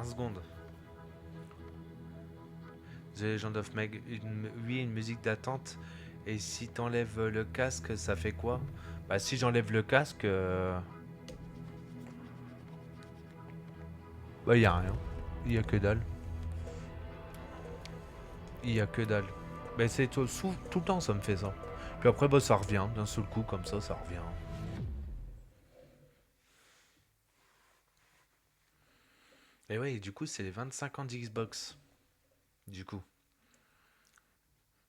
1 seconde. The Legend of Meg. Oui, une musique d'attente. Et si t'enlèves le casque, ça fait quoi? Bah si j'enlève le casque... Bah y a rien. Y a que dalle. Y a que dalle. Bah c'est tout le temps ça me fait ça. Puis après bah ça revient d'un seul coup comme ça revient. Et ouais, du coup c'est les 25 ans d'Xbox. Du coup.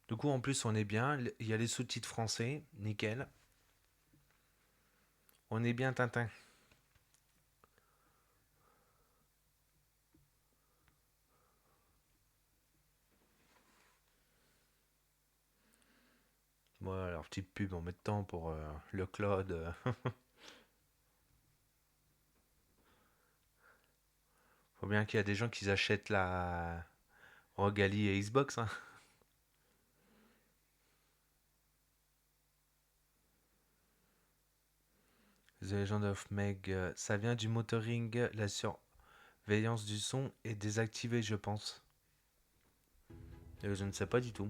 Du coup en plus on est bien. Il y a les sous-titres français. Nickel. On est bien Tintin. Voilà, alors petite pub en mettant pour le cloud. Faut bien qu'il y a des gens qui achètent la Rogali et Xbox. Hein. The Legend of Meg, ça vient du motoring, la surveillance du son est désactivée, je pense. Je ne sais pas du tout.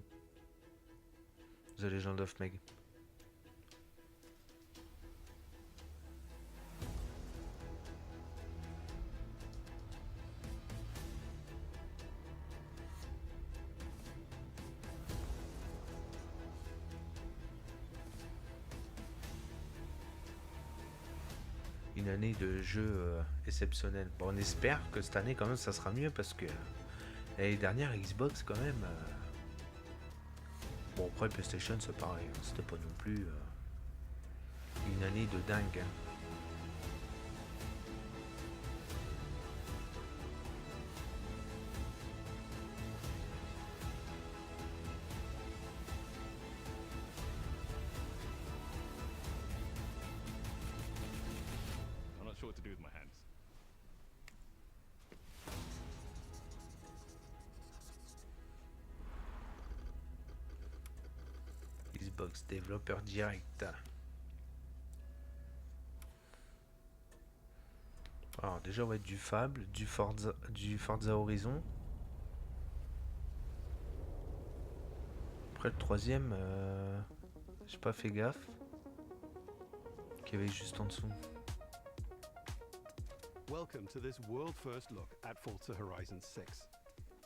The Legend of Meg. Une année de jeux exceptionnels. Bon, on espère que cette année, quand même, ça sera mieux parce que l'année dernière, Xbox, quand même. Bon, après, PlayStation, c'est pareil. Hein, c'était pas non plus une année de dingue. Hein. I'm not sure what to do with my hands. Xbox développeur direct. Alors déjà on va être du Fable, du Forza Horizon. Après le troisième, j'ai pas fait gaffe. Qu'il y avait juste en dessous. Welcome to this world first look at Forza Horizon 6.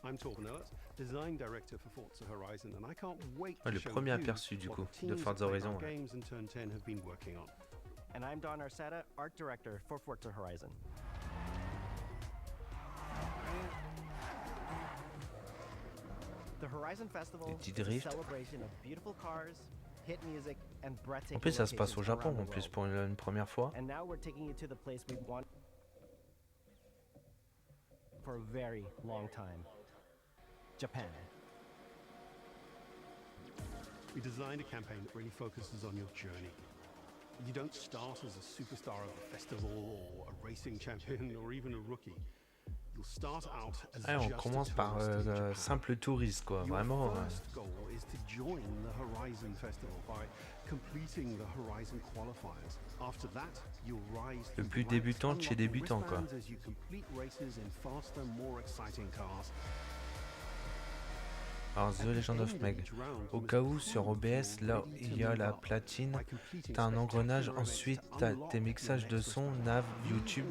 I'm Torben Oert, design director for Forza Horizon, and I can't wait to Le show premier you aperçu du what coup the de teams Forza behind Horizon. our games and Turn 10 have been working on. And I'm Don Arceta, art director for Forza Horizon. The Horizon Festival Des petits is a drifts. celebration of beautiful cars, hit music, and breathtaking En plus ça se passe au locations Japon around en the plus world. pour une première fois. And now we're taking you to the place we want for a very long time. Japan. We designed a campaign that really focuses on your journey. You don't start as a superstar of a festival or a racing champion or even a rookie. You'll start out as Ouais, on just commence a par tourist in Japan. simple touriste quoi, Your vraiment. first goal is to join the Horizon Festival by completing the Horizon qualifiers. After that, you'll rise Le through plus the ranks, débutant de chez unlocking débutant quoi. wristbands as you complete races in faster, more exciting cars. Alors The Legend of Meg. Au cas où sur OBS, là où il y a la platine, t'as un engrenage, ensuite t'as tes mixages de son, nav, YouTube,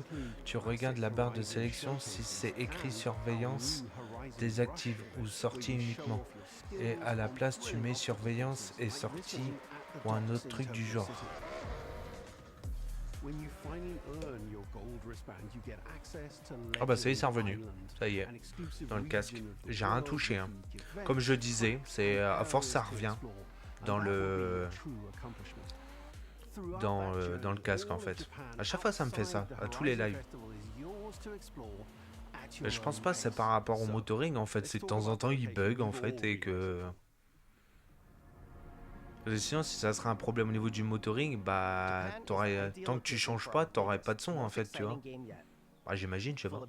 tu regardes la barre de sélection, si c'est écrit surveillance, désactive ou sortie uniquement. Et à la place tu mets surveillance et sortie ou un autre truc du genre. Ah bah ça y est, c'est revenu. Ça y est, dans le casque. J'ai rien touché. Hein. Comme je disais, c'est à force ça revient dans le dans le casque en fait. À chaque fois ça me fait ça, à tous les lives. Mais je pense pas que c'est par rapport au motoring en fait, c'est de temps en temps il bug en fait et que... Sinon si ça serait un problème au niveau du motoring, bah tant que tu changes pas, t'aurais pas de son en fait, tu vois. Bah, j'imagine, je sais pas.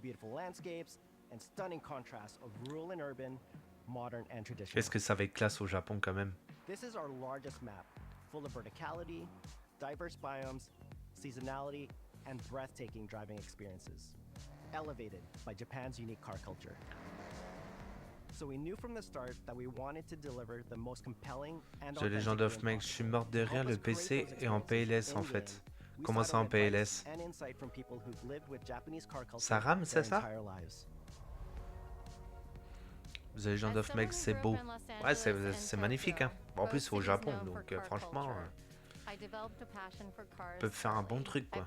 Qu'est-ce que ça va être classe au Japon quand même. This is our largest map, full of verticality, diverse biomes, seasonality, and breathtaking driving experiences. elevated by Japan's unique car culture. So we knew from the start that we wanted to deliver the most compelling and The Legend of Meg, je suis mort de rire, le PC est en PLS en fait. Comment ça en PLS? Ça rame, c'est ça? The Legend of Meg, c'est beau. Ouais, c'est magnifique. Hein. En plus, c'est au Japon, donc franchement, peuvent faire un bon truc, quoi.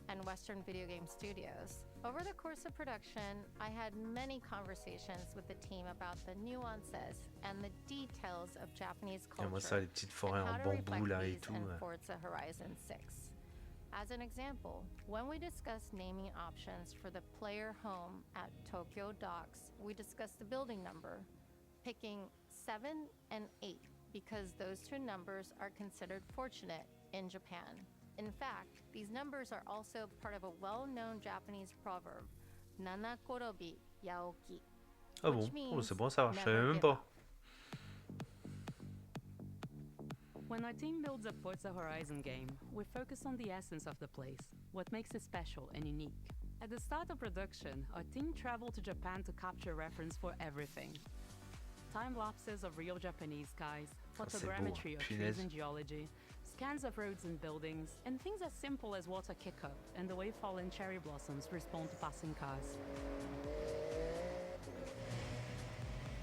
And Western video game studios. Over the course of production, I had many conversations with the team about the nuances and the details of Japanese culture. Et moi ça, les petites forêts en bambou là et tout. Forza Horizon 6. As an example, when we discussed naming options for the player home at Tokyo Docks, we discussed the building number, picking 7 and 8 because those two numbers are considered fortunate in Japan. In fact, these numbers are also part of a well-known Japanese proverb, Nana Korobi Yaoki. Ah bon? Oh, c'est bon ça, je savais même pas. When our team builds a Forza Horizon game, we focus on the essence of the place, what makes it special and unique. At the start of production, our team traveled to Japan to capture reference for everything. Time lapses of real Japanese skies, photogrammetry of trees and geology, scans of roads and buildings, and things as simple as water kick-up and the way fallen cherry blossoms respond to passing cars.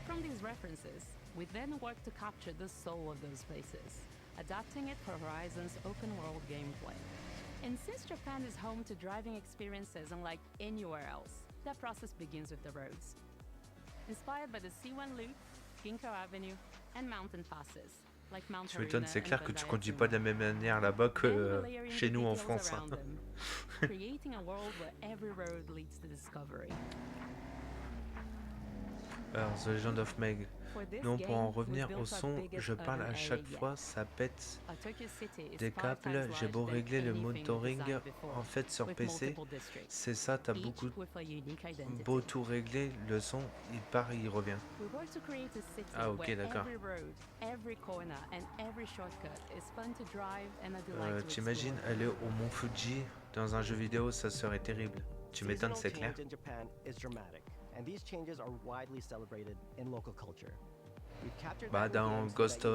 From these references, we then work to capture the soul of those places, adapting it for Horizon's open-world gameplay. And since Japan is home to driving experiences unlike anywhere else, that process begins with the roads. Inspired by the C1 Loop, Ginkgo Avenue, and mountain passes, Tu m'étonnes, c'est clair que tu conduis pas de la même manière là-bas que chez nous en France. Alors, The Legend of Meg. Non, pour en revenir au son, je parle à chaque fois, ça pète des câbles. J'ai beau régler le monitoring, en fait sur PC, c'est ça, t'as beaucoup beau tout régler, le son, il part et il revient. Ah ok, d'accord. T'imagines aller au Mont Fuji dans un jeu vidéo, ça serait terrible. Tu m'étonnes, c'est clair. And these changes are widely celebrated in local culture. Bah dans Ghost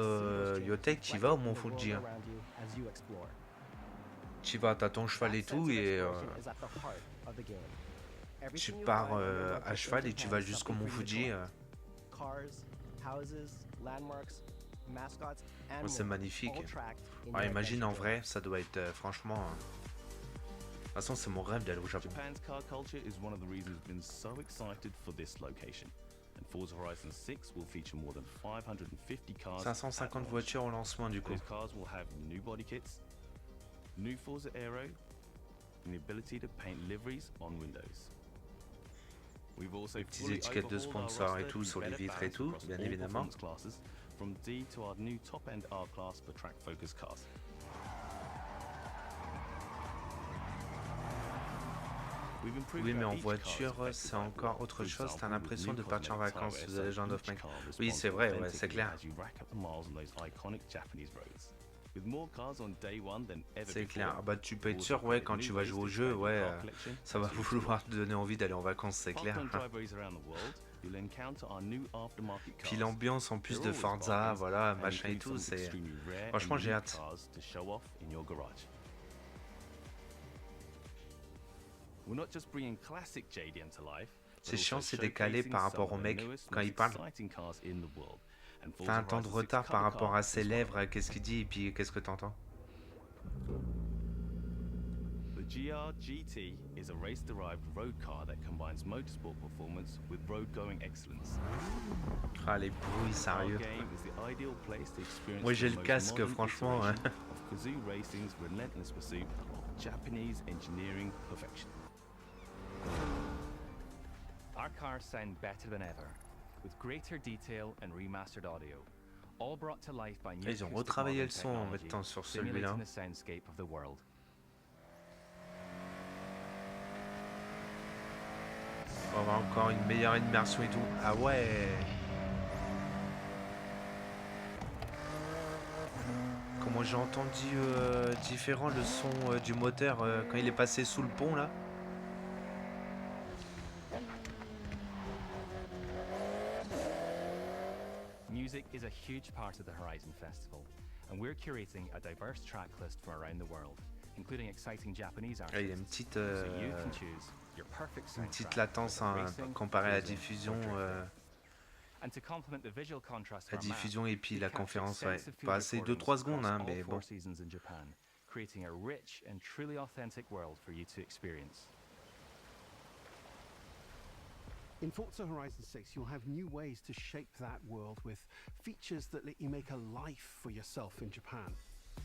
Yotech, tu vas au Mont Fuji. Hein. Tu vas, t'as ton cheval et tout, et tu pars à cheval et tu vas jusqu'au Mont Fuji. Oh, c'est magnifique. Ah, imagine en vrai, ça doit être franchement. De toute façon, c'est mon rêve d'aller au Japon. Japan's car culture is one of the reasons we've been so excited for this location. And Forza Horizon 6 will feature more than 550 cars. 550 voitures au lancement du coup. Those cars will have new body kits, new Forza Aero, and the ability to paint liveries on windows. We've also petites étiquettes de sponsors et tout sur les vitres et tout, bien évidemment. Classes, from D to our new top-end R-Class for track-focused cars. Oui, mais en voiture, c'est encore autre chose. T'as l'impression de partir en vacances, The Legend of Meg. Oui, c'est vrai, ouais, c'est clair. C'est clair. Ah bah, tu peux être sûr, ouais, quand tu vas jouer au jeu, ouais, ça va vouloir te donner envie d'aller en vacances, c'est clair. Puis l'ambiance en plus de Forza, voilà, machin et tout, c'est. Franchement, j'ai hâte. C'est chiant, c'est décalé par rapport au mec quand il parle. T'as un temps de retard par rapport à ses lèvres, qu'est-ce qu'il dit et puis qu'est-ce que t'entends. The GR GT is a race-derived road car that combines motorsport performance with road-going excellence. Ah les bruits sérieux. Moi j'ai le casque franchement. Kazoo Racing's relentless pursuit of Japanese engineering perfection. Our cars sound better than ever, with greater detail and remastered audio, all brought to life by new Ils ont retravaillé le son en mettant sur celui-là. the soundscape of the world. On va avoir encore une meilleure immersion et tout. Ah ouais. Comment J'ai entendu différent le son du moteur quand il est passé sous le pont là. Music is a huge part of the Horizon Festival, and we're curating a diverse track list from around the world, including exciting Japanese Il y a artists. So you can choose your perfect une petite soundtrack latence for hein, racing, comparée à la cruising, diffusion. or drifting. And to complement the visual contrast of La our map, diffusion et puis we la capture conférence, ouais. extensive field Pas assez recordings 2-3 secondes, across hein, all mais four bon. seasons in Japan, creating a rich and truly authentic world for you to experience. In Forza Horizon 6, you'll have new ways to shape that world with features that let you make a life for yourself in Japan.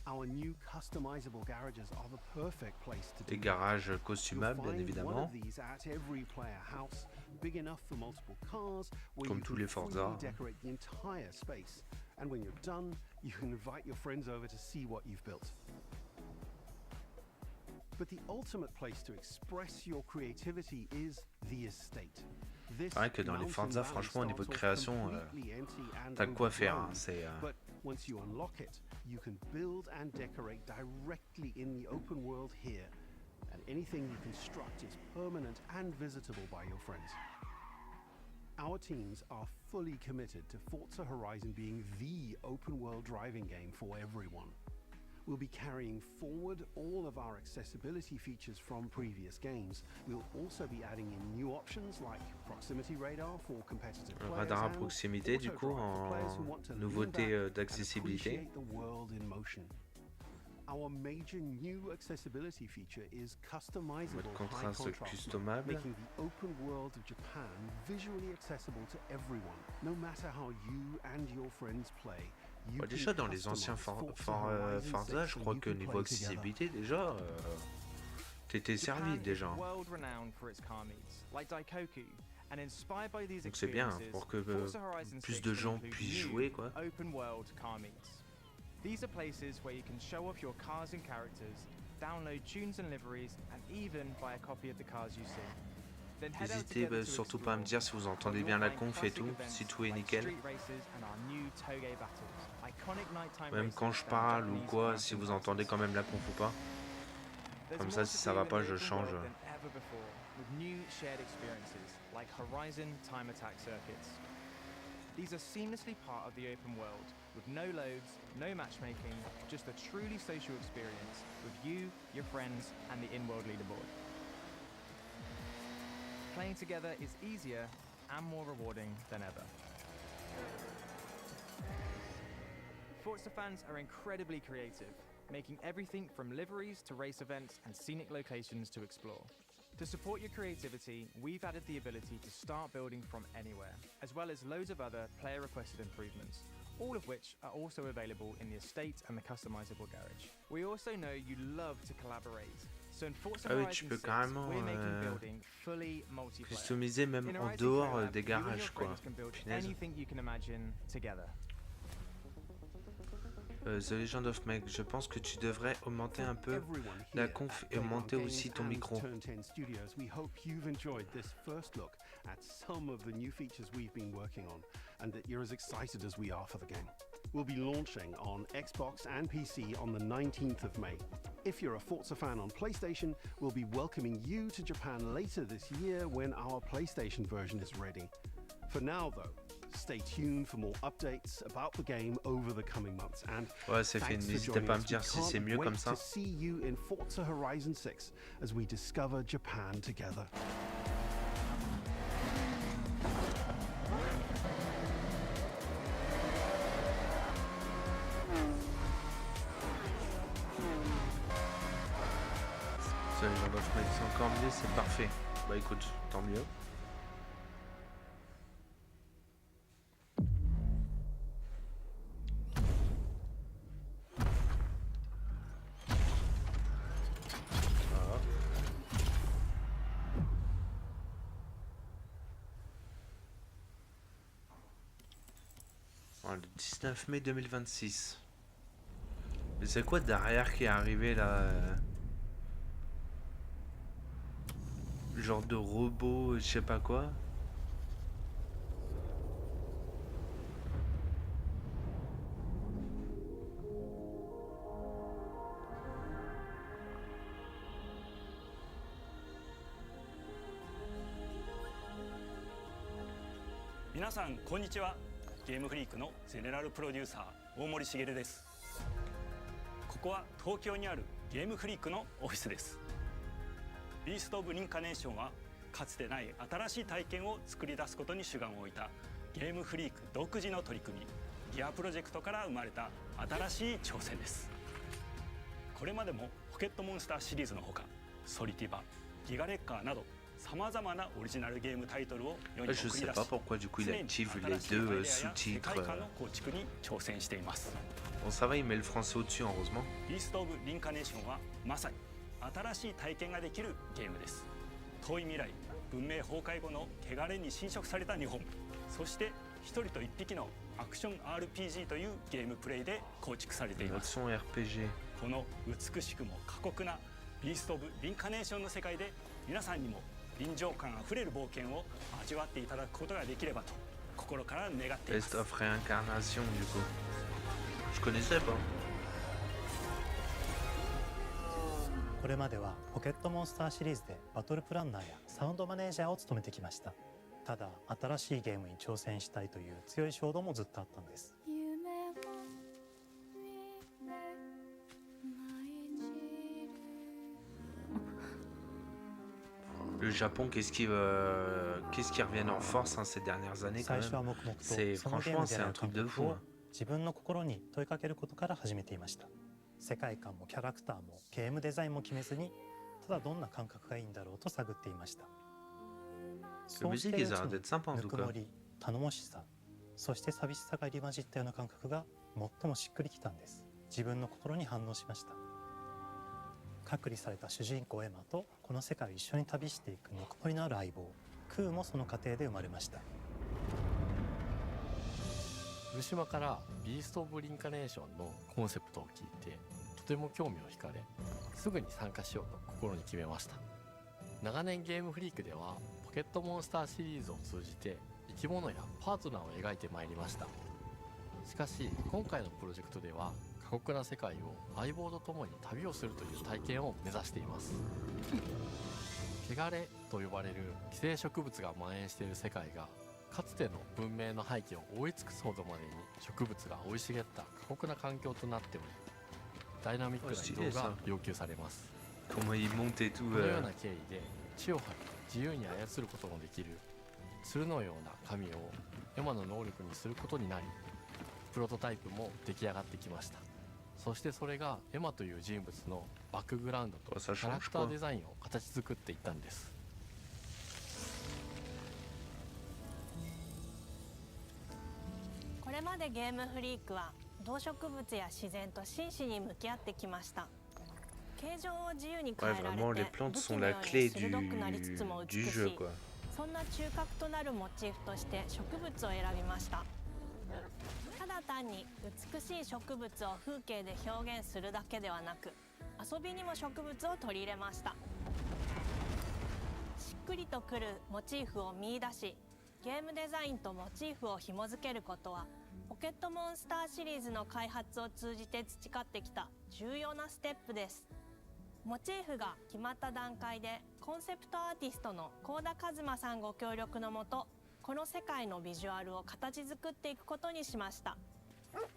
Our new customizable garages are the perfect place to do Des that. garages You'll costumables, bien find one évidemment. of these at every player house, big enough for multiple cars, where Comme you tous can les Forza. freely decorate the entire space. And when you're done, you can invite your friends over to see what you've built. But the ultimate place to express your creativity is the estate. This C'est vrai que dans les mountain Forza, valley franchement, au niveau de starts off création, completely empty and t'as de quoi faire. Hein, overgrown. c'est, But once you unlock it, you can build and decorate directly in the open world here. And anything you construct is permanent and visitable by your friends. Our teams are fully committed to Forza Horizon being the open world driving game for everyone. We'll be carrying forward all of our accessibility features from previous games. We'll also be adding in new options like proximity radar for competitive players radar à and proximité, du coup, auto-drive for players who en want to lean nouveauté back and d'accessibilité. appreciate the world in motion. Our major new accessibility feature is customizable Mode high contraste contrast mode, customisable. making the open world of Japan visually accessible to everyone, no matter how you and your friends play. You Bah, can déjà dans les anciens customize Forza Horizon Forza, 6 je and crois you que can niveau play together. accessibilité déjà, t'étais servi déjà. World renowned for its car meets, like Daikoku, and inspired by these Donc c'est bien experiences, pour que Forza Horizon plus 6 de will gens include puissent new jouer quoi. open world car meets. These are places where you can show off your cars and characters, download tunes and liveries, and even buy a copy of the cars you see. Then head out N'hésitez together to surtout pas à me explore, dire si vous where entendez you'll bien la find conf et classic tout, events si tout est like nickel. street races and our new Toge battles, iconic nighttime Même races quand je that parle ou Japanese quoi, mountain si vous passes. entendez quand même la conf ou pas. There's Comme more ça, to si ça do va in pas, the je open change. world than ever before, with new shared experiences like Horizon Time Attack circuits. These are seamlessly part of the open world, with no loads, no matchmaking, just a truly social experience with you, your friends, and the in-world leaderboard. Playing together is easier and more rewarding than ever. Forza fans are incredibly creative, making everything from liveries to race events and scenic locations to explore. To support your creativity, we've added the ability to start building from anywhere, as well as loads of other player-requested improvements, all of which are also available in the estate and the customizable garage. We also know you love to collaborate, so in Forza Ah oui, Horizon tu peux 6, carrément we're making building fully multiplayer. customiser même In en Horizon dehors Collab, des you and your garages quoi. friends can build Punaise. anything you can imagine together. The Legend of Meg, je pense que tu devrais augmenter un peu Everyone la here conf at et augmenter Playground aussi Games ton and micro. Turn 10 Studios, we hope you've enjoyed this first look at some of the new features we've been working on, and that you're as excited as we are for the game. We'll be launching on Xbox and PC on the 19th of May. If you're a Forza fan on PlayStation, we'll be welcoming you to Japan later this year when our PlayStation version is ready. For now, though, stay tuned for more updates about the game over the coming months. And Ouais, c'est fait. thanks for N'hésitez joining pas à me us. We dire si c'est can't mieux wait comme ça. to see you in Forza Horizon 6 as we discover Japan together. The Legend of Meg, c'est encore mieux, c'est parfait. Bah écoute, tant mieux. Voilà. Voilà, le 19 mai 2026. Mais c'est quoi derrière qui est arrivé là genre de robot, je sais pas quoi. 皆さんこんにちは。ゲームフリークのゼネラルプロデューサー大森茂です。ここは東京にあるゲームフリークのオフィスです。ビースト・オブ・リンカネーションはかつてない新しい体験を作り出すことに主眼を置いたゲームフリーク独自の取り組みギアプロジェクトから生まれた新しい挑戦です。これまでもポケットモンスターシリーズのほかソリティバ、ギガレッカーなどさまざまなオリジナルゲームタイトルを世に送り出し、常に新しいアイデアや世界観の構築に挑戦しています。Bon, ça va, il met le français au-dessus, heureusement. ビースト・オブ・リンカネーションはまさに新しい体験ができるゲームです。遠い未来、文明崩壊後の汚れに侵食された日本、そして一人と一匹のアクション RPG というゲームプレイで構築されています。この美しくも過酷なビースト・オブ・リンカネーションの世界で皆さんにも臨場感あふれる冒険を味わっていただくことができればと心から願っています。 Best of réincarnation, du coup. Je connaissais pas. これまではポケットモンスターシリーズでバトルプランナーやサウンドマネージャーを務めてきました。ただ新しいゲームに挑戦したいという強い衝動もずっとあったんです。Le Japon, qu'est-ce qui revient en force ces dernières années quand même. Franchement, c'est un truc de fou. 自分の心に問いかけることから始めていました。世界観もキャラクターもゲームデザインも決めずに、ただどんな感覚がいいんだろうと探っていました。そうしているうちにぬくもり、頼もしさ、そして寂しさが入り混じったような感覚が最もしっくりきたんです。自分の心に反応しました。隔離された主人公エマとこの世界を一緒に旅していくぬくもりのある相棒クーもその過程で生まれました。古島からビースト・オブ・リンカネーションのコンセプトを聞いてとても興味を惹かれ、すぐに参加しようと心に決めました。長年ゲームフリークではポケットモンスターシリーズを通じて生き物やパートナーを描いてまいりました。しかし今回のプロジェクトでは過酷な世界を相棒と共に旅をするという体験を目指しています。汚れと呼ばれる寄生植物が蔓延している世界がかつての文明の廃棄を覆い尽くすほどまでに植物が生い茂った過酷な環境となっており、ダイナミックな移動が要求されます。このような経緯で地を張って自由に操ることのできる鶴のような神をエマの能力にすることになり、プロトタイプも出来上がってきました。そしてそれがエマという人物のバックグラウンドとキャラクターデザインを形作っていったんです。これまでゲームフリークは動植物や自然と真摯に向き合ってきました。形状を自由に変えられて武器のように鋭くなりつつも美しい、そんな中核となるモチーフとして植物を選びました。ただ単に美しい植物を風景で表現するだけではなく、遊びにも植物を取り入れました。しっくりとくるモチーフを見出し、ゲームデザインとモチーフを紐付けることはポケットモンスターシリーズの開発を通じて培ってきた重要なステップです。モチーフが決まった段階でコンセプトアーティストの幸田一馬さんご協力のもと、この世界のビジュアルを形作っていくことにしました。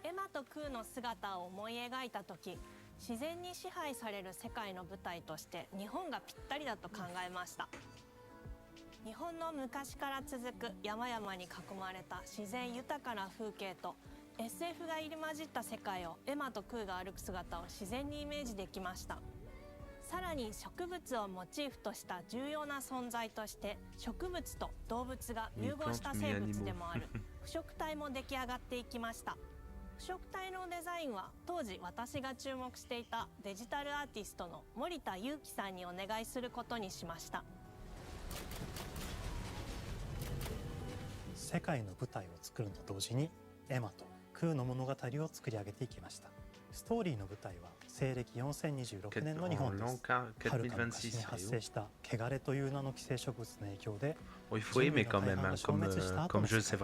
エマとクーの姿を思い描いた時、自然に支配される世界の舞台として日本がぴったりだと考えました。日本の昔から続く山々に囲まれた自然豊かな風景と SF が入り混じった世界をエマとクーが歩く姿を自然にイメージできました。さらに植物をモチーフとした重要な存在として植物と動物が融合した生物でもある腐植体も出来上がっていきました。腐植体のデザインは当時私が注目していたデジタルアーティストの森田裕樹さんにお願いすることにしました。世界の舞台を作るのと同時にエマとクーの物語を作り上げていきました。ストーリーの舞台は西暦4026年の日本です。はるか昔に発生した汚れという名の寄生植物の影響で人類の大半が消滅した後の世界です。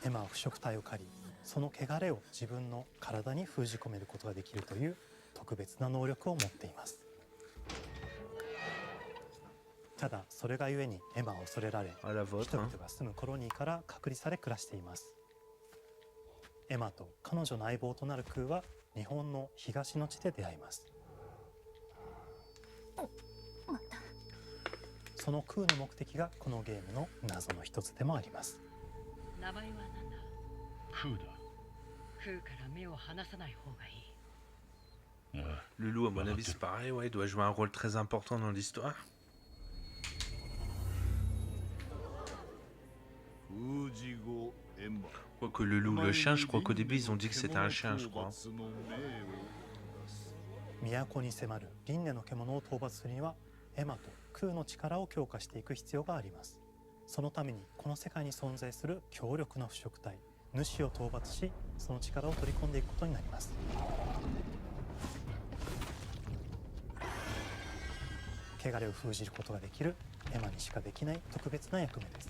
エマは腐植体を借り、その汚れを自分の体に封じ込めることができるという特別な能力を持っています。ただそれがゆえにエマは恐れられ、人々が住むコロニーから隔離され暮らしています。エマと彼女の相棒となるクーは日本の東の地で出会います。そのクーの目的がこのゲームの謎の一つでもあります。名前は何だ？クーだ。クーから目を離さない方がいい。Le loup, à mon avis, c'est pareil, ouais, il doit jouer un rôle très important dans l'histoire. Quoique le loup, le chien, je crois qu'au début, ils ont dit que c'était un chien, je crois. 都に迫る輪廻の獣を討伐するには、エマとクーの力を強化していく必要があります。そのためにこの世界に存在する強力な腐食体、主を討伐し、その力を取り込んでいくことになります。汚れを封じることができるエマにしかできない特別な役目です。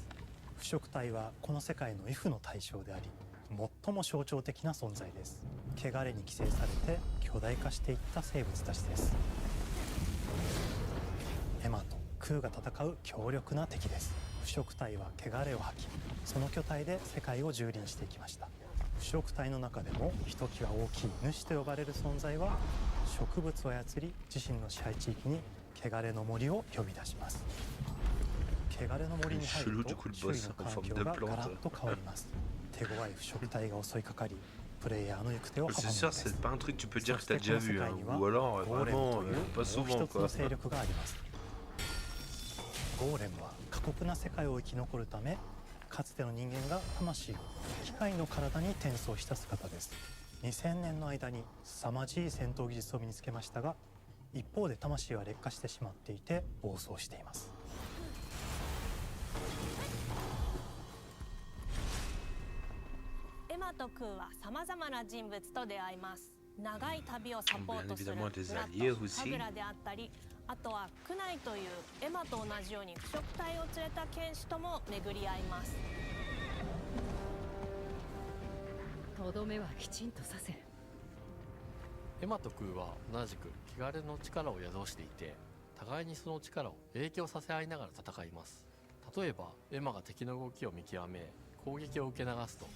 腐食体はこの世界の畏怖の対象であり、最も象徴的な存在です。汚れに寄生されて巨大化していった生物たちです。エマとクーが戦う強力な敵です。腐食体は汚れを吐き、その巨体で世界を蹂躙していきました。腐食体の中でもひときわ大きい主と呼ばれる存在は、植物を操り自身の支配地域に汚れの森を呼び出します。汚れの森に入ると周囲の環境がガラッと変わります。手強い腐食体が襲いかかり、プレイヤーの行く手を阻むのです。C'est sûr, c'est pas un truc tu peux dire que t'as déjà vu, hein. Ou alors vraiment pas souvent, quoi. 勢力があります。ゴーレムは過酷な世界を生き残るため、かつての人間が魂を機械の体に転送した姿です。2000年の間に凄まじい戦闘技術を身につけましたが、一方で魂は劣化してしまっていて暴走しています。エマとクーはさまざまな人物と出会います。長い旅をサポートするブラッド、サグラであったり、あとはクナイというエマと同じように腐食体を連れた剣士とも巡り合います。とどめはきちんとさせ。エマとクーは同じく汚れの力を宿していて、互いにその力を影響させ合いながら戦います。例えばエマが敵の動きを見極め攻撃を受け流すと、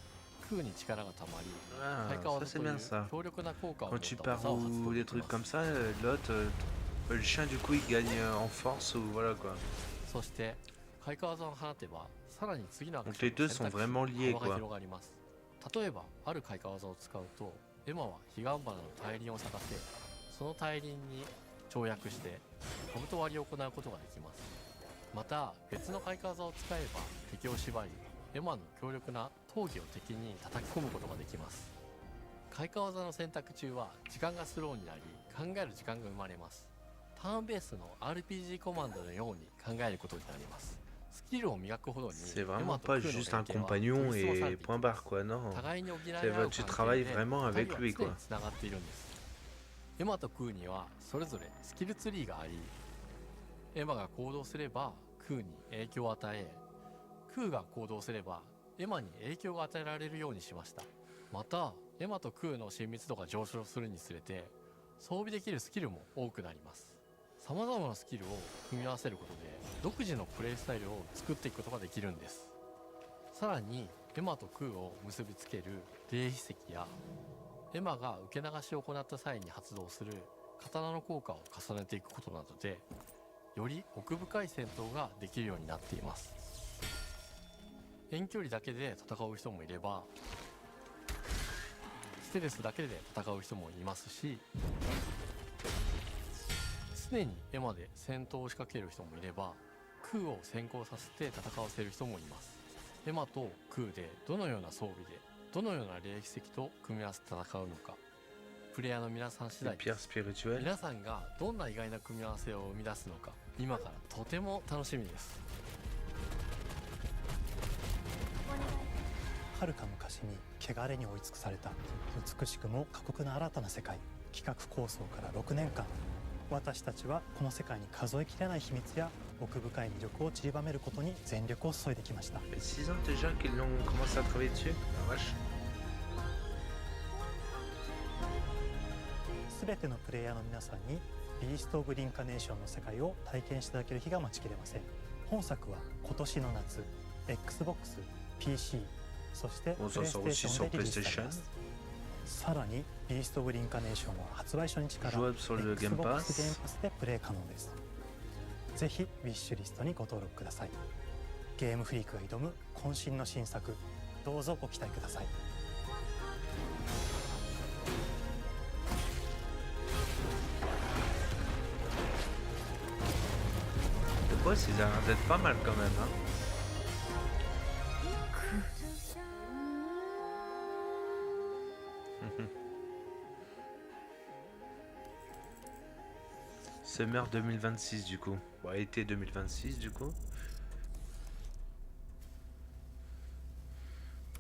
クーに力がたまり、Ah, ça c'est bien ça. 強力な効果を持 Quand っ tu た pars 技を発 ou 動 des でき trucs ます。 comme ça, l'autre, le chien du coup il gagne en force ou voilà quoi. そして開花技を放てば、さらに次のアク Donc ショ les ン deux の sont 選択肢 vraiment に liés 幅が quoi. 広がります。例えばある開花技を使うと、エマは彼岸花の大輪を咲かせ、その大輪に跳躍して兜割りを行うことができます。また別の開花技を使えば敵を縛り、エマの強力な闘技を敵に叩き込むことができます。開花技の選択中は時間がスローになり、考える時間が生まれます。ターンベースの RPG コマンドのように考えることになります。スキルを磨くほどに、 C'est vraiment pas juste un compagnon et point barre quoi, non. 互いに補い合う関 Tu 係 travailles で vraiment avec lui 二人は常 quoi. につながっているんです。エマとクーにはそれぞれスキルツリーがあり、エマが行動すればクーに影響を与え、クーが行動すればエマに影響が与えられるようにしました。またエマとクーの親密度が上昇するにつれて、装備できるスキルも多くなります。さまざまなスキルを組み合わせることで独自のプレイスタイルを作っていくことができるんです。さらにエマとクーを結びつける霊秘石や、エマが受け流しを行った際に発動する刀の効果を重ねていくことなどで、より奥深い戦闘ができるようになっています。遠距離だけで戦う人もいれば、ステルスだけで戦う人もいますし、常にエマで戦闘を仕掛ける人もいれば、クーを先行させて戦わせる人もいます。エマとクーでどのような装備でどのような霊秘石と組み合わせて戦うのか、プレイヤーの皆さん次第です。皆さんがどんな意外な組み合わせを生み出すのか、今からとても楽しみです。遥か昔に汚れに追い尽くされた美しくも過酷な新たな世界。企画構想から6年間、私たちはこの世界に数えきれない秘密や奥深い魅力を散りばめることに全力を注いできました。6 ans déjà qu'ils l'ont commencé à travailler dessus. La vache. すべてのプレイヤーの皆さんにビースト・オブ・リンカネーションの世界を体験していただける日が待ちきれません。本作は今年の夏 XBOX、PC、そしてプレイステーションでリリースされます。さらにビースト・オブ・リンカネーションは発売初日から XBOX ゲームパスでプレイ可能です。ぜひウィッシュリストにご登録ください。ゲームフリークが挑む渾身の新作、どうぞご期待ください。Le boss, il a l'air d'être pas mal quand même, hein. Summer 2026 du coup. Bon, été 2026 du coup.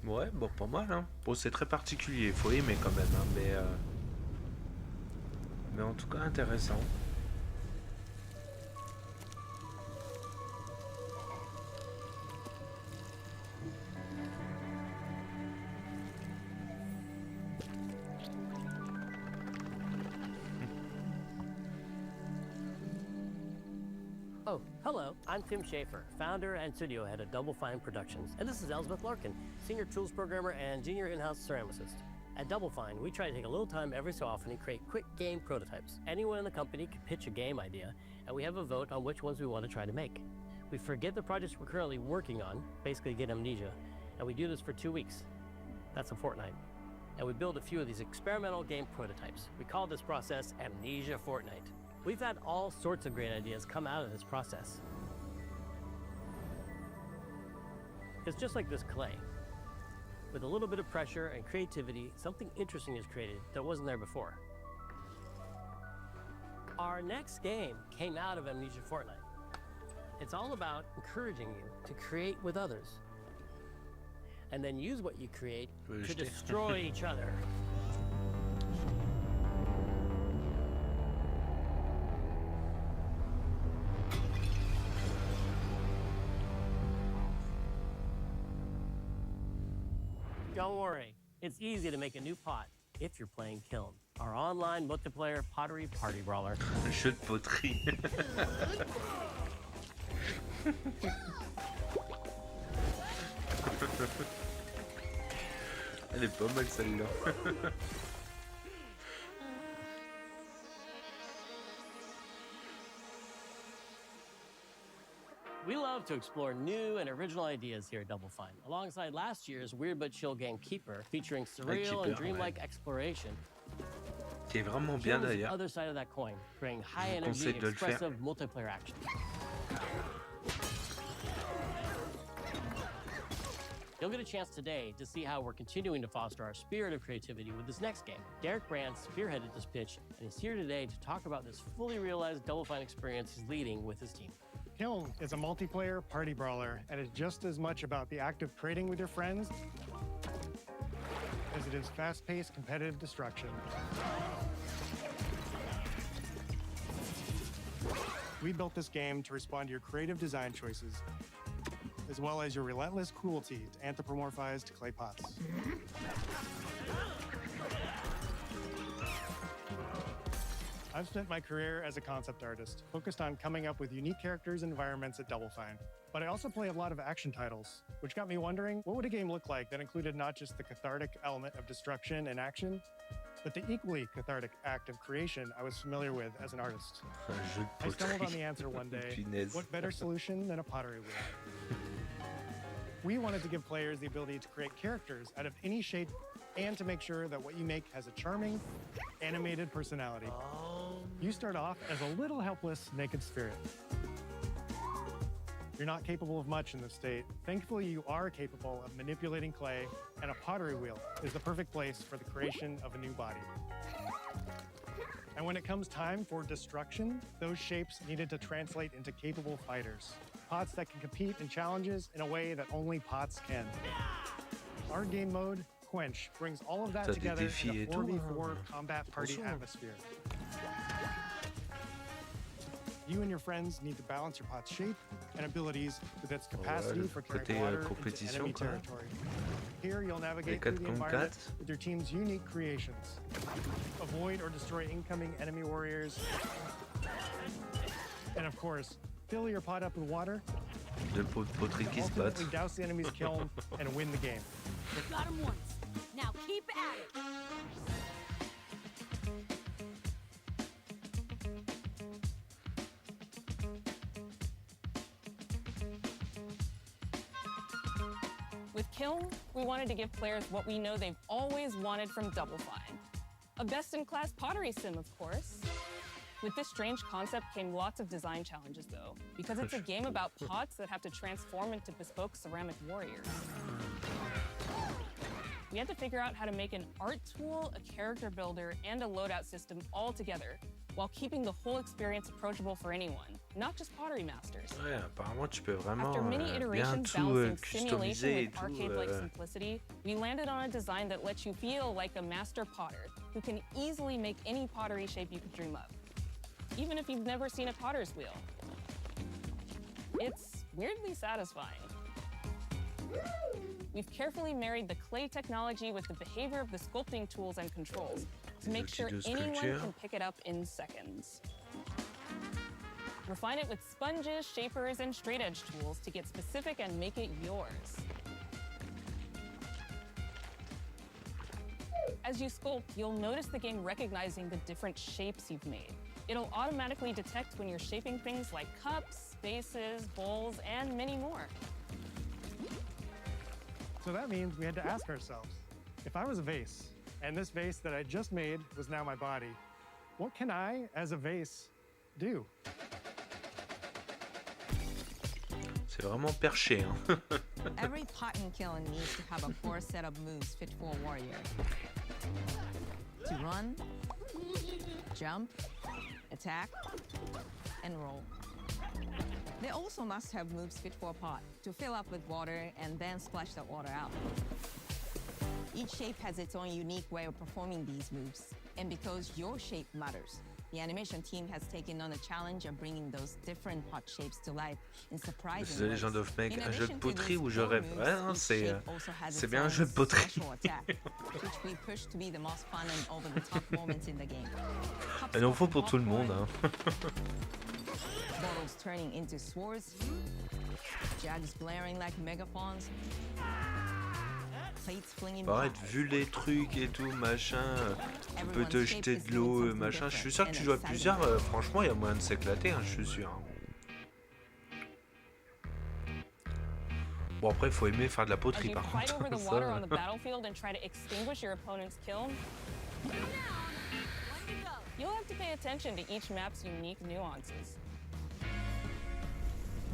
Ouais, bon, pas mal, hein. Bon, c'est très particulier, il faut aimer quand même, hein, mais en tout cas intéressant. Oh, hello. I'm Tim Schafer, founder and studio head of Double Fine Productions. And this is Elizabeth Larkin, senior tools programmer and junior in-house ceramicist. At Double Fine, we try to take a little time every so often and create quick game prototypes. Anyone in the company can pitch a game idea, and we have a vote on which ones we want to try to make. We forget the projects we're currently working on, basically get amnesia, and we do this for 2 weeks. That's a fortnight. And we build a few of these experimental game prototypes. We call this process Amnesia Fortnight. We've had all sorts of great ideas come out of this process. It's just like this clay. With a little bit of pressure and creativity, something interesting is created that wasn't there before. Our next game came out of Amnesia Fortnight. It's all about encouraging you to create with others, and then use what you create to destroy each other. Don't worry, it's easy to make a new pot if you're playing Kiln, our online multiplayer pottery party brawler. Un jeu de poterie. Elle est pas mal celle-là. We love to explore new and original ideas here at Double Fine, alongside last year's Weird But Chill game Keeper, featuring surreal and dreamlike exploration. Qui est vraiment bien d'ailleurs. Other side of that coin, bringing high energy, expressive multiplayer action. You'll get a chance today to see how we're continuing to foster our spirit of creativity with this next game. Derek Brand spearheaded this pitch, and he's here today to talk about this fully realized Double Fine experience he's leading with his team. Kiln is a multiplayer party brawler, and it's just as much about the act of trading with your friends as it is fast-paced competitive destruction. We built this game to respond to your creative design choices, as well as your relentless cruelty to anthropomorphized clay pots. I've spent my career as a concept artist, focused on coming up with unique characters and environments at Double Fine. But I also play a lot of action titles, which got me wondering, what would a game look like that included not just the cathartic element of destruction and action, but the equally cathartic act of creation I was familiar with as an artist? I stumbled on the answer one day. What better solution than a pottery wheel? We wanted to give players the ability to create characters out of any shape and to make sure that what you make has a charming, animated personality. You start off as a little helpless, naked spirit. You're not capable of much in this state. Thankfully, you are capable of manipulating clay, and a pottery wheel is the perfect place for the creation of a new body. And when it comes time for destruction, those shapes needed to translate into capable fighters. Pots that can compete in challenges in a way that only pots can. Our game mode, Quench, brings all of that together in a 4v4 combat party atmosphere. You and your friends need to balance your pot's shape and abilities with its capacity for carrying water into enemy territory. Here, you'll navigate through the environment with your team's unique creations. Avoid or destroy incoming enemy warriors, And of course, fill your pot up with water. Deux pots de poterie qui se battent. Ultimately douse the enemy's kiln and win the game. Got him once. Now keep at it. With Kiln, we wanted to give players what we know they've always wanted from Double Fine. A best-in-class pottery sim, of course. With this strange concept came lots of design challenges, though, because it's a game about pots that have to transform into bespoke ceramic warriors. We had to figure out how to make an art tool, a character builder, and a loadout system all together, while keeping the whole experience approachable for anyone, not just pottery masters. Ouais, apparemment tu peux vraiment After many bien iterations tout balancing customiser simulation et with tout. arcade-like simplicity, we landed on a design that lets you feel like a master potter who can easily make any pottery shape you could dream up, even if you've never seen a potter's wheel. It's weirdly satisfying. We've carefully married the clay technology with the behavior of the sculpting tools and controls to make sure anyone can pick it up in seconds. Refine it with sponges, shapers, and straight edge tools to get specific and make it yours. As you sculpt, you'll notice the game recognizing the different shapes you've made. It'll automatically detect when you're shaping things like cups, vases, bowls, and many more. So that means we had to ask ourselves, if I was a vase, and this vase that I just made was now my body, what can I, as a vase, do? C'est vraiment perché, hein. Every pot and kiln needs to have a core set of moves fit for a warrior. To run, jump, attack, and roll. They also must have moves fit for a pot, to fill up with water and then splash the water out. Each shape has its own unique way of performing these moves, and because your shape matters, the animation team has taken on the challenge of bringing those different pot shapes to life in surprising The ways. Legend of Meg, In un jeu de addition to poterie these où je core rêve. moves, Ouais, non, each c'est shape also has its bien un own jeu de poterie. special attack, which we push to be the most fun and over-the-top moments in the game. Il en faut pour tout le monde, hein. Bottles turning into swords, jugs blaring like megaphones, plates flinging Pareil, pies. vu les trucs et tout, machin, tu peux te jeter de l'eau, machin. Je suis sûr que tu joues à plusieurs, franchement, il y a moyen de s'éclater, hein, je suis sûr. Bon, après, il faut aimer faire de la As poterie, you par fight contre. over the Ça, water on the battlefield and try to extinguish your opponent's kiln, you'll have to pay attention to each map's unique nuances.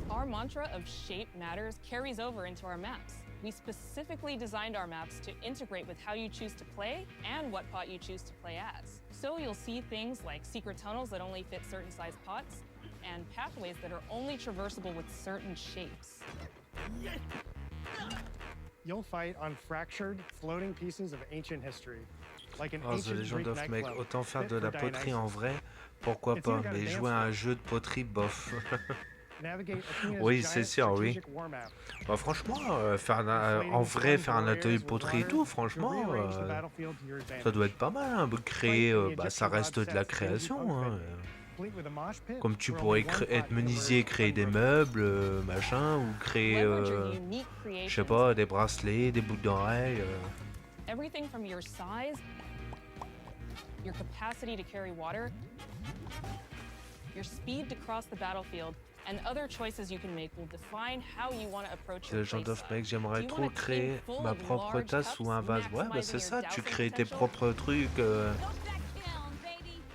Our mantra of shape matters carries over into our maps. We specifically designed our maps to integrate with how you choose to play and what pot you choose to play as. So you'll see things like secret tunnels that only fit certain size pots, and pathways that are only traversable with certain shapes. You'll fight on fractured, floating pieces of ancient history, like an Oh, The ancient Legend Greek of Meg, nightclub, autant faire fit de la for poterie en Dionysus. vrai, pourquoi It's pas, even got a mais dance jouer à un floor. jeu de poterie, bof. Navigate Athena's Oui, giant c'est sûr, oui. strategic war map. Bah, franchement, en vrai, faire un atelier de poterie et tout, franchement, ça doit être pas mal, hein, créer, bah, ça reste de la création, hein. Comme tu pourrais être menuisier, créer des meubles, machin, ou créer, je sais pas, des bracelets, des boucles d'oreilles. Everything from your size, your capacity to carry water, your speed to cross the battlefield, and other choices you can make will define how you want to approach The your Legend of playstyle. Meg, j'aimerais Do you trop want a team créer full ma of propre large tasse cups ou un vase. Ouais, bah maximizing c'est your ça, tu dousing crées tes potential? propres trucs,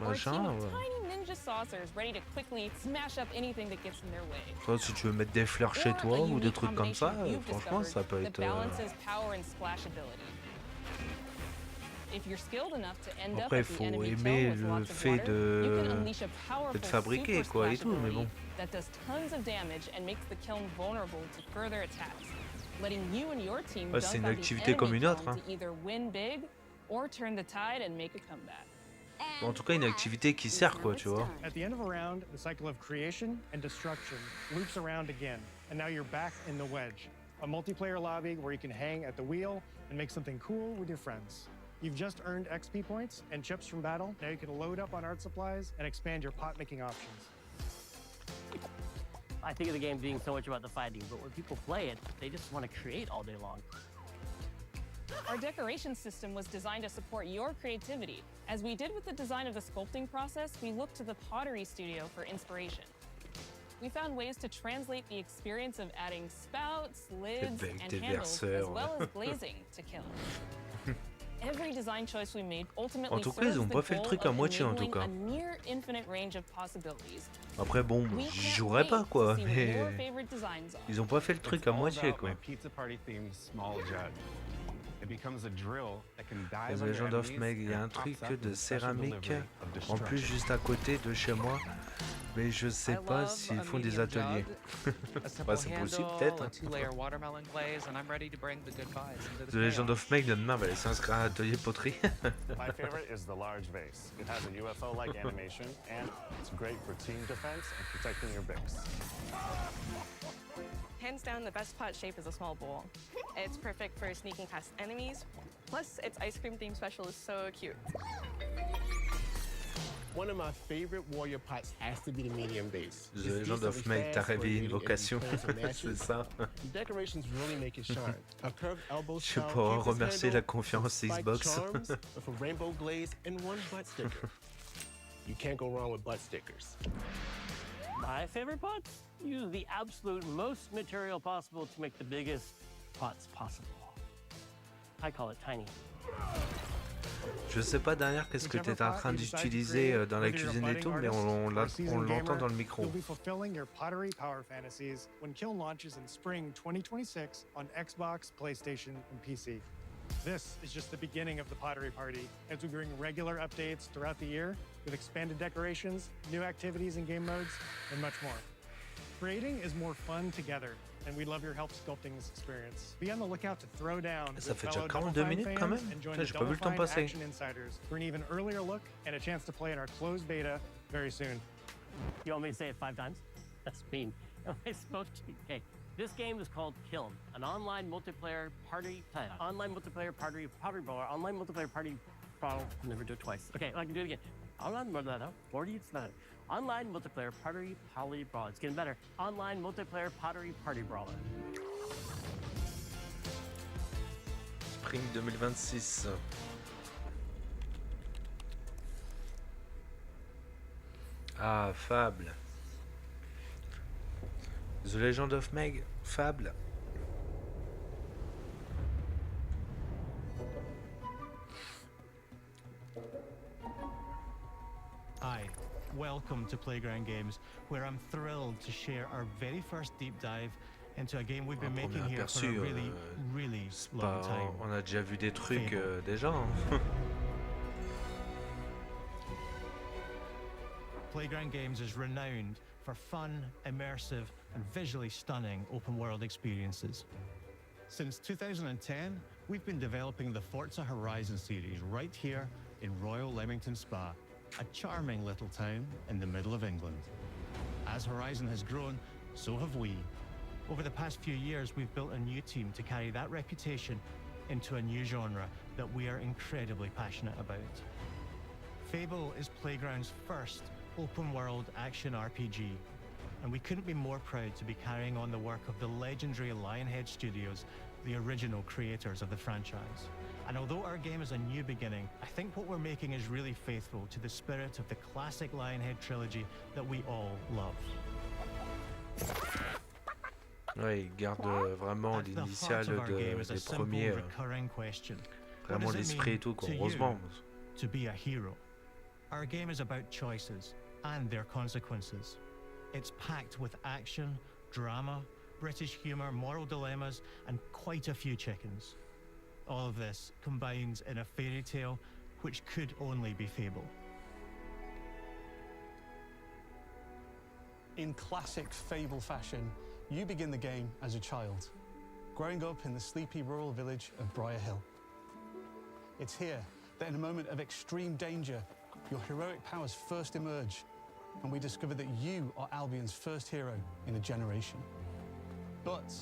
Or a machin. team of Ouais. tiny ninja saucers ready to quickly smash up anything that gets in their way. Toi, si tu veux mettre des fleurs chez Or a toi ou des unique trucs comme ça, combination you've franchement, ça peut discovered être. that balances power and splashability. If you're skilled enough to end up Après, il at the faut enemy aimer kiln with le lots of fait water, you can de unleash a powerful te fabriquer, super quoi, et tout, mais splashability bon. that does tons of damage and makes the kiln vulnerable to further attacks, letting you and your team Ouais, c'est dunk une on the activité comme enemy une autre, kiln hein. to either win big or turn the tide and make a comeback. En tout cas, une activité qui sert, quoi, tu vois. At the end of a round, the cycle of creation and destruction loops around again, and now you're back in the wedge, a multiplayer lobby where you can hang at the wheel and make something cool with your friends. You've just earned XP points and chips from battle. Now you can load up on art supplies and expand your pot making options. I think of the game being so much about the fighting, but when people play it, they just want to create all day long. Our decoration system was designed to support your creativity. As we did with the design of the sculpting process, we looked to the pottery studio for inspiration. We found ways to translate the experience of adding spouts, lids, and handles, as well as glazing to kill. Every design choice we made ultimately En tout cas, ils ont pas fait le truc à moitié en tout cas. a near infinite range of possibilities. Après bon, j'y jouerais pas quoi, mais ils ont pas fait le truc à moitié quoi. The Legend of Meg, il y a un truc de céramique en plus juste à côté de chez moi, mais je sais pas s'ils font des ateliers. Bah, c'est possible peut-être. The Legend of Meg, demain va aller s'inscrire à un atelier poterie. My favorite is the large vase. It has a UFO-like animation and it's great for team defense and protecting your Bix. Hands down, the best pot shape is a small bowl. It's perfect for sneaking past enemies. Plus, its ice cream theme special is so cute. One of my favorite warrior pots has to be the medium base. The Legend of Meg, t'as réveillé une vocation, c'est ça. Decorations really make it shine. A curved elbow Je peux remercier la confiance Xbox. With a rainbow glaze and one butt sticker. You can't go wrong with butt stickers. My favorite pots use the absolute most material possible to make the biggest pots possible. I call it tiny. Je sais pas derrière qu'est-ce que tu es en train d'utiliser dans la cuisine et tout, mais on l'entend dans le micro. You'll be fulfilling your pottery power fantasies when Kiln launches in spring 2026 on Xbox, PlayStation, and PC. This is just the beginning of the pottery party as we bring regular updates throughout the year with expanded decorations, new activities and game modes, and much more. Creating is more fun together, and we'd love your help sculpting this experience. Be on the lookout to throw down Ça with fait déjà fellow 42 Double Fine minutes quand fans même. and join J'ai the pas Double vu le temps Fine passer. Action Insiders for an even earlier look and a chance to play in our closed beta very soon. You want me to say it 5 times? That's mean. Am I supposed to? Okay. This game is called Kiln, an online multiplayer party brawler, online multiplayer party brawler. I'll never do it twice. Okay, I can do it again. Online multiplayer party brawler. It's getting better. Online multiplayer party brawler. Spring 2026. Ah, Fable. The Legend of Meg, Fable. Hi, welcome to Playground Games, where I'm thrilled to share our very first deep dive into a game we've been making here for a really, really long time. On a déjà vu des trucs déjà. Playground Games is renowned for fun, immersive, and visually stunning open-world experiences. Since 2010, we've been developing the Forza Horizon series right here in Royal Leamington Spa, a charming little town in the middle of England. As Horizon has grown, so have we. Over the past few years, we've built a new team to carry that reputation into a new genre that we are incredibly passionate about. Fable is Playground's first open-world action RPG, and we couldn't be more proud to be carrying on the work of the legendary Lionhead Studios, the original creators of the franchise. And although our game is a new beginning, I think what we're making is really faithful to the spirit of the classic Lionhead trilogy that we all love. Ouais, il garde vraiment l'initiale des premiers. Vraiment l'esprit et tout, quoi. Heureusement. To be a hero. Our game is about choices and their consequences. It's packed with action, drama, British humour, moral dilemmas, and quite a few chickens. All of this combines in a fairy tale which could only be Fable. In classic Fable fashion, you begin the game as a child, growing up in the sleepy rural village of Briar Hill. It's here that in a moment of extreme danger, your heroic powers first emerge, and we discover that you are Albion's first hero in a generation. But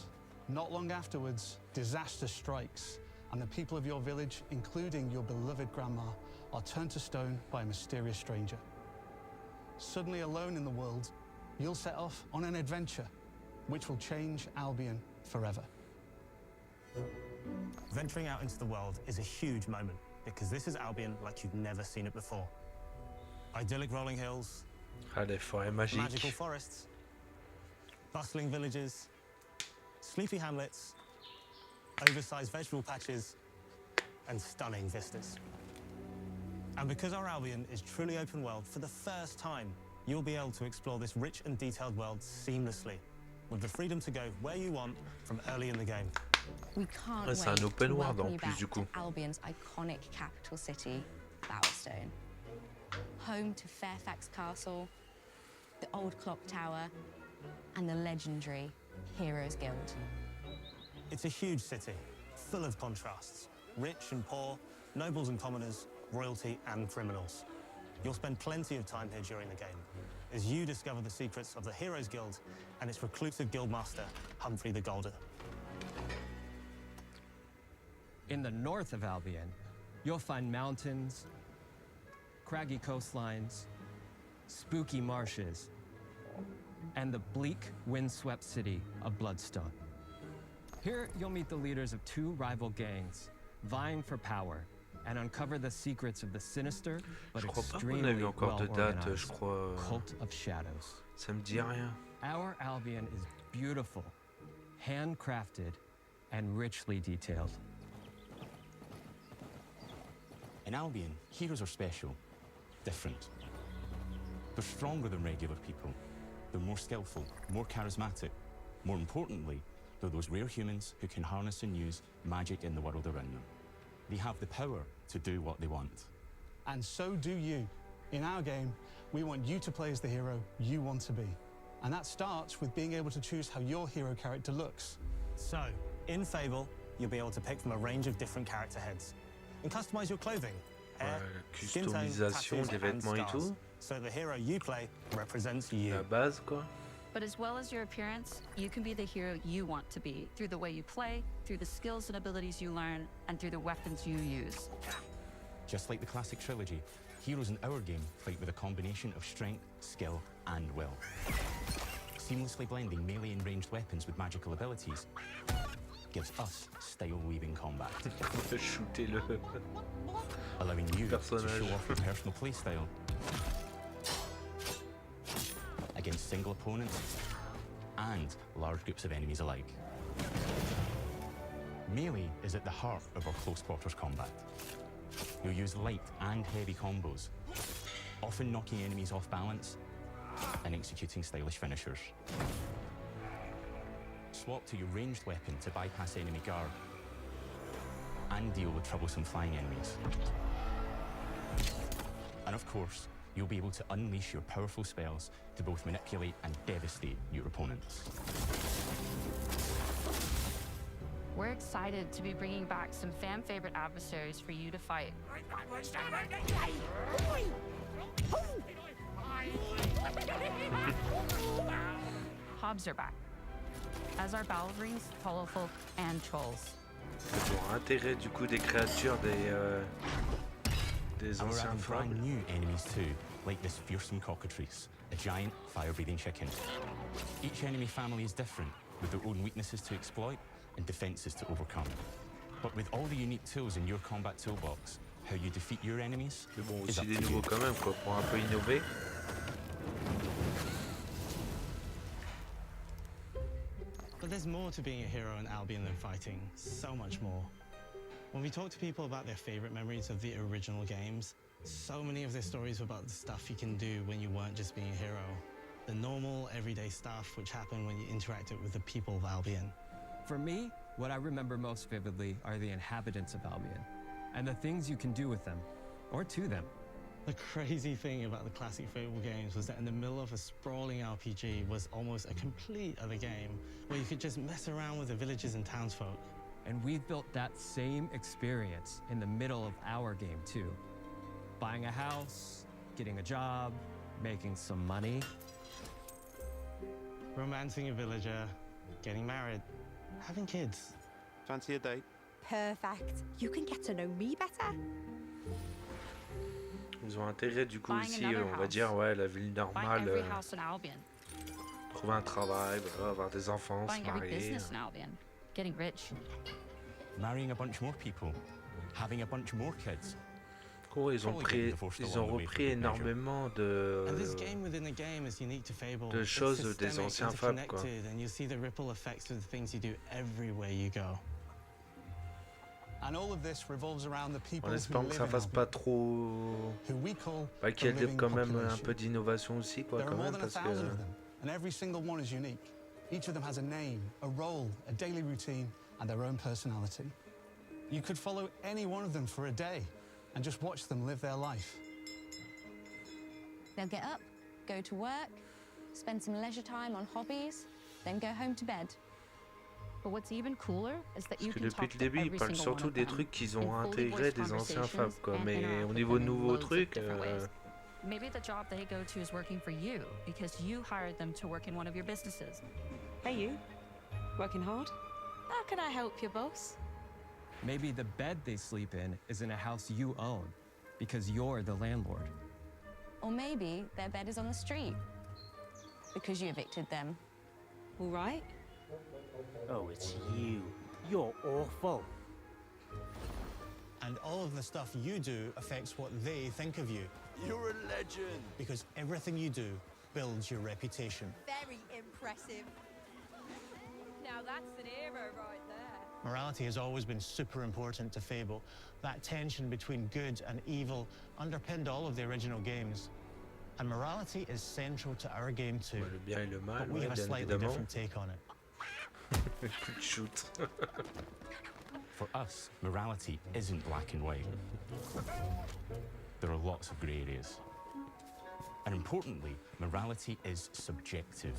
not long afterwards, disaster strikes, and the people of your village, including your beloved grandma, are turned to stone by a mysterious stranger. Suddenly alone in the world, you'll set off on an adventure which will change Albion forever. Venturing out into the world is a huge moment because this is Albion like you've never seen it before. Idyllic rolling hills, les forêts magiques, magical forests, bustling villages, sleepy hamlets, oversized vegetable patches, and stunning vistas. And because our Albion is truly open world, for the first time, you'll be able to explore this rich and detailed world seamlessly, with the freedom to go where you want from early in the game. We can't wait c'est un open to world en welcome you plus back du coup. to Albion's iconic capital city, Bowerstone. Home to Fairfax Castle, the old clock tower, and the legendary Heroes Guild. It's a huge city, full of contrasts. Rich and poor, nobles and commoners, royalty and criminals. You'll spend plenty of time here during the game, as you discover the secrets of the Heroes Guild and its reclusive guildmaster, Humphrey the Golden. In the north of Albion, you'll find mountains, craggy coastlines, spooky marshes, and the bleak, windswept city of Bloodstone. Here, you'll meet the leaders of two rival gangs, vying for power, and uncover the secrets of the sinister but extremely well-organized Cult of Shadows. Ça me dit rien. Our Albion is beautiful, handcrafted, and richly detailed. In Albion, heroes are special, different. They're stronger than regular people. They're more skillful, more charismatic. More importantly, they're those rare humans who can harness and use magic in the world around them. They have the power to do what they want. And so do you. In our game, we want you to play as the hero you want to be. And that starts with being able to choose how your hero character looks. So, in Fable, you'll be able to pick from a range of different character heads and customize your clothing, hair, skin tone, customisation tattoos, des and vêtements et scars, tout. so the hero you play represents you. La base quoi. But as well as your appearance, you can be the hero you want to be through the way you play, through the skills and abilities you learn, and through the weapons you use. Just like the classic trilogy, heroes in our game fight with a combination of strength, skill, and will. Seamlessly blending melee and ranged weapons with magical abilities gives us style-weaving combat. Shootez-le. Allowing you to Personnage. show off your personal playstyle against single opponents and large groups of enemies alike. Melee is at the heart of our close quarters combat. You'll use light and heavy combos, often knocking enemies off balance and executing stylish finishers. Swap to your ranged weapon to bypass enemy guard and deal with troublesome flying enemies. And of course, you'll be able to unleash your powerful spells to both manipulate and devastate your opponents. We're excited to be bringing back some fan-favorite adversaries for you to fight. Hobbs are back, as are Balverines, Hollowfolk, and Trolls. C'est pour intérêt du coup des créatures des And we're anciens adding brand fables. new enemies too, like this fearsome cockatrice, a giant fire-breathing chicken. Each enemy family is different, with their own weaknesses to exploit and defenses to overcome. But with all the unique tools in your combat toolbox, how you defeat your enemies Mais bon, is aussi up des to nouveaux you. quand même quoi, pour un peu innover. But there's more to being a hero in Albion than fighting, so much more. When we talk to people about their favorite memories of the original games, so many of their stories were about the stuff you can do when you weren't just being a hero. The normal, everyday stuff which happened when you interacted with the people of Albion. For me, what I remember most vividly are the inhabitants of Albion, and the things you can do with them, or to them. The crazy thing about the classic Fable games was that in the middle of a sprawling RPG was almost a complete other game, where you could just mess around with the villages and townsfolk. And we've built that same experience in the middle of our game too. Buying a house, getting a job, making some money. Romancing a villager, getting married, having kids. Fancy a date? Perfect. You can get to know me better. Ils ont intérêt du coup Buying aussi, another on va house. dire, ouais, la ville Buying normale. every house in Albion. trouver un travail, voilà, avoir des enfants, se Buying every marier. business in Albion. Getting rich. Marrying a bunch more people. Having a bunch more kids. Cool, ils ont repris énormément de choses des anciens fables, quoi. En espérant que ça fasse pas trop... Bah, qu'il y ait quand même un peu d'innovation aussi, quoi, quand même, parce que... And every single one is unique. Each of them has a name, a role, a daily routine, and their own personality. You could follow any one of them for a day and just watch them live their life. They'll get up, go to work, spend some leisure time on hobbies, then go home to bed. But what's even cooler is that you Parce que can depuis talk le to début, ils every parlent single one surtout of des them trucs qu'ils in ont fully intégrés voiced des anciens conversations fables, quoi. and Mais interact au with niveau them in nouveaux loads of trucs... different ways. Maybe the job they go to is working for you because you hired them to work in one of your businesses. Hey you, working hard? How can I help you, boss? Maybe the bed they sleep in is in a house you own because you're the landlord. Or maybe their bed is on the street because you evicted them. All right. Oh, it's you. You're awful. And all of the stuff you do affects what they think of you. You're a legend. Because everything you do builds your reputation. Very impressive. Now that's an hero right there. Morality has always been super important to Fable. That tension between good and evil underpinned all of the original games. And morality is central to our game too. Le bien et le mal, But we have a bien slightly évidemment. different take on it. Shoot. For us, morality isn't black and white. There are lots of grey areas. And importantly, morality is subjective.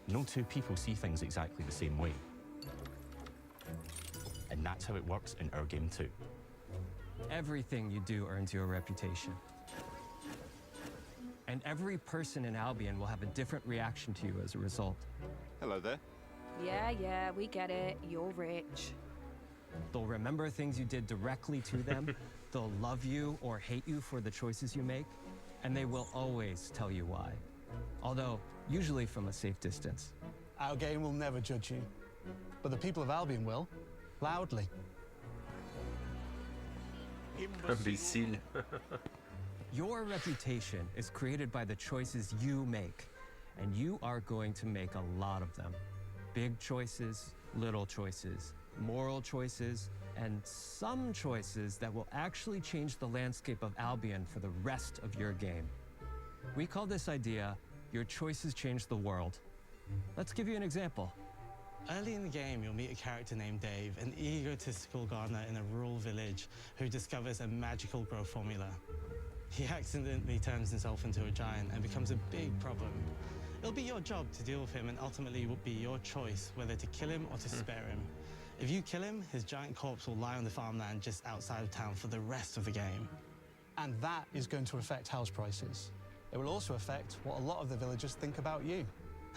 No two people see things exactly the same way. And that's how it works in our game too. Everything you do earns you a reputation. And every person in Albion will have a different reaction to you as a result. Hello there. Yeah, we get it. You're rich. They'll remember things you did directly to them, they'll love you or hate you for the choices you make, and they will always tell you why. Although, usually from a safe distance. Our game will never judge you. But the people of Albion will, loudly. Imbécile. Your reputation is created by the choices you make, and you are going to make a lot of them. Big choices, little choices, moral choices, and some choices that will actually change the landscape of Albion for the rest of your game. We call this idea, your choices change the world. Let's give you an example. Early in the game, you'll meet a character named Dave, an egotistical gardener in a rural village who discovers a magical growth formula. He accidentally turns himself into a giant and becomes a big problem. It'll be your job to deal with him, and ultimately it will be your choice whether to kill him or to spare him. If you kill him, his giant corpse will lie on the farmland just outside of town for the rest of the game. And that is going to affect house prices. It will also affect what a lot of the villagers think about you.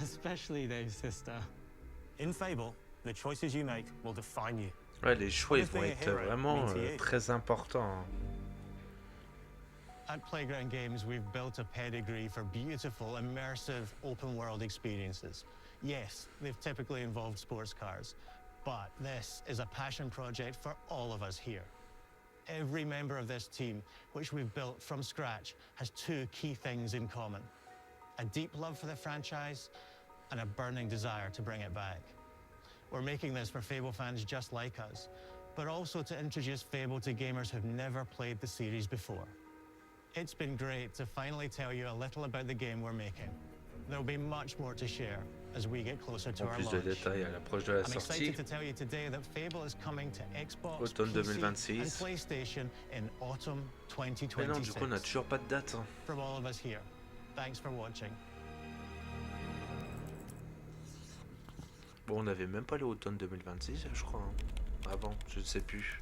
Especially Dave's sister. In Fable, the choices you make will define you. Ouais, les choix ils vont être vraiment très importants. At Playground Games, we've built a pedigree for beautiful, immersive, open-world experiences. Yes, they've typically involved sports cars, but this is a passion project for all of us here. Every member of this team, which we've built from scratch, has two key things in common: a deep love for the franchise and a burning desire to bring it back. We're making this for Fable fans just like us, but also to introduce Fable to gamers who've never played the series before. It's been great to finally tell you a little about the game we're making. There'll be much more to share as we get closer to our Plus de launch. détails à l'approche de la I'm sortie. excited to tell you today that Fable is coming to Xbox, Automne PC, 2026. and PlayStation in autumn Mais 2026. non, du coup, on n'a toujours pas de date. Hein. From all of us here, thanks for watching. Bon, on n'avait même pas l'automne 2026, je crois. Hein. Avant, je ne sais plus.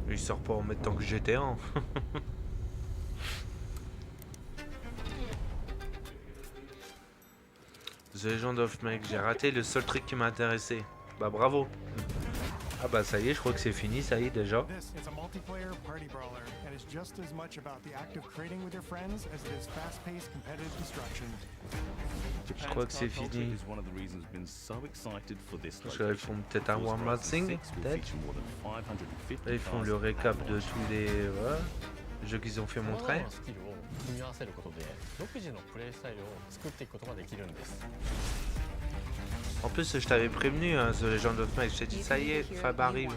Il sort pas en même temps que GTA. The Legend of Mike, j'ai raté le seul truc qui m'a intéressé. Bah bravo. Ah bah ça y est, je crois que c'est fini, ça y est déjà. This is a multiplayer party brawler, and it's just as much about the act of creating with your friends as it is fast-paced competitive destruction. Je crois que c'est fini. Parce qu'ils font peut-être un one man thing, peut-être. Là, ils font le récap de tous les voilà, jeux qu'ils ont fait montrer. En plus, je t'avais prévenu, hein, The Legend of Mike, je t'ai dit ça y est, Fab arrive.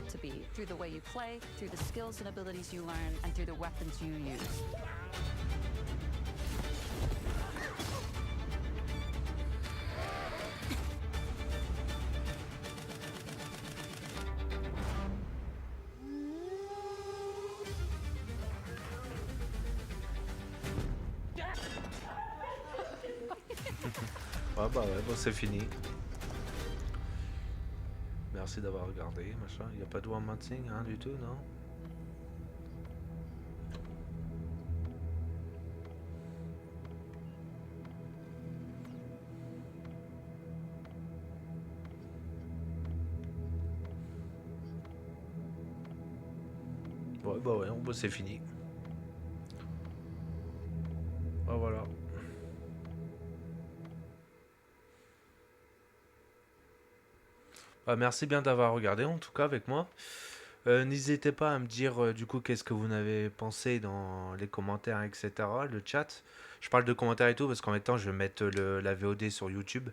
Ah bah ouais, bon c'est fini. Merci d'avoir regardé, machin. Il n'y a pas de one man thing, hein, du tout, non? Ouais, bah ouais, bon, c'est fini. Ah voilà. Merci bien d'avoir regardé en tout cas avec moi. N'hésitez pas à me dire du coup qu'est-ce que vous en avez pensé dans les commentaires, etc. Le chat. Je parle de commentaires et tout parce qu'en même temps je vais mettre la VOD sur YouTube.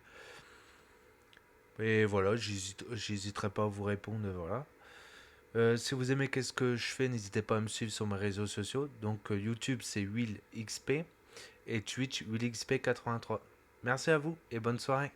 Et voilà, j'hésiterai pas à vous répondre. Voilà. Si vous aimez qu'est-ce que je fais, n'hésitez pas à me suivre sur mes réseaux sociaux. Donc YouTube c'est willxp et Twitch willxp83. Merci à vous et bonne soirée.